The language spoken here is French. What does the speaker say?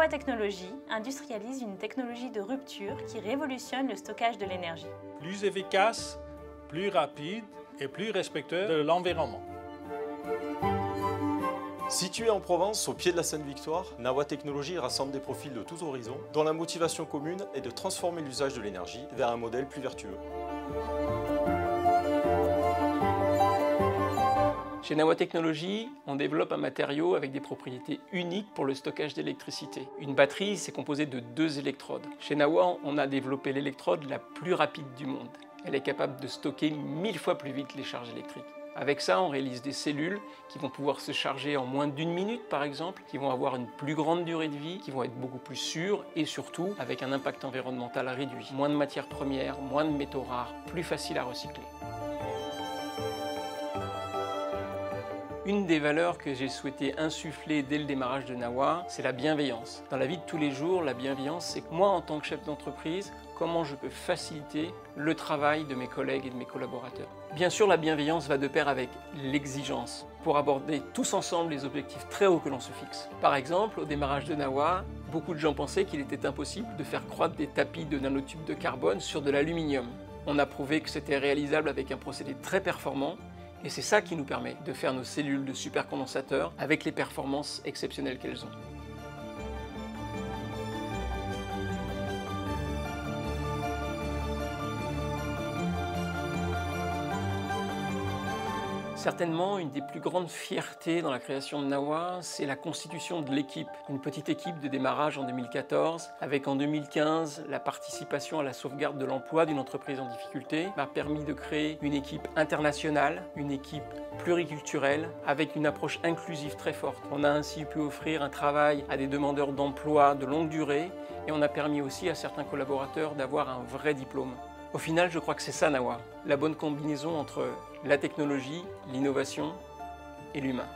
Nawa Technologies industrialise une technologie de rupture qui révolutionne le stockage de l'énergie. Plus efficace, plus rapide et plus respectueux de l'environnement. Situé en Provence, au pied de la Sainte-Victoire, Nawa Technologies rassemble des profils de tous horizons, dont la motivation commune est de transformer l'usage de l'énergie vers un modèle plus vertueux. Chez Nawa Technologies, on développe un matériau avec des propriétés uniques pour le stockage d'électricité. Une batterie, c'est composé de 2 électrodes. Chez Nawa, on a développé l'électrode la plus rapide du monde. Elle est capable de stocker 1000 fois plus vite les charges électriques. Avec ça, on réalise des cellules qui vont pouvoir se charger en moins d'1 minute, par exemple, qui vont avoir une plus grande durée de vie, qui vont être beaucoup plus sûres et surtout avec un impact environnemental réduit. Moins de matières premières, moins de métaux rares, plus facile à recycler. Une des valeurs que j'ai souhaité insuffler dès le démarrage de Nawa, c'est la bienveillance. Dans la vie de tous les jours, la bienveillance, c'est que moi, en tant que chef d'entreprise, comment je peux faciliter le travail de mes collègues et de mes collaborateurs. Bien sûr, la bienveillance va de pair avec l'exigence pour aborder tous ensemble les objectifs très hauts que l'on se fixe. Par exemple, au démarrage de Nawa, beaucoup de gens pensaient qu'il était impossible de faire croître des tapis de nanotubes de carbone sur de l'aluminium. On a prouvé que c'était réalisable avec un procédé très performant. Et c'est ça qui nous permet de faire nos cellules de supercondensateurs avec les performances exceptionnelles qu'elles ont. Certainement, une des plus grandes fiertés dans la création de Nawa, c'est la constitution de l'équipe. Une petite équipe de démarrage en 2014, avec en 2015 la participation à la sauvegarde de l'emploi d'une entreprise en difficulté, m'a permis de créer une équipe internationale, une équipe pluriculturelle, avec une approche inclusive très forte. On a ainsi pu offrir un travail à des demandeurs d'emploi de longue durée, et on a permis aussi à certains collaborateurs d'avoir un vrai diplôme. Au final, je crois que c'est ça Nawa, la bonne combinaison entre la technologie, l'innovation et l'humain.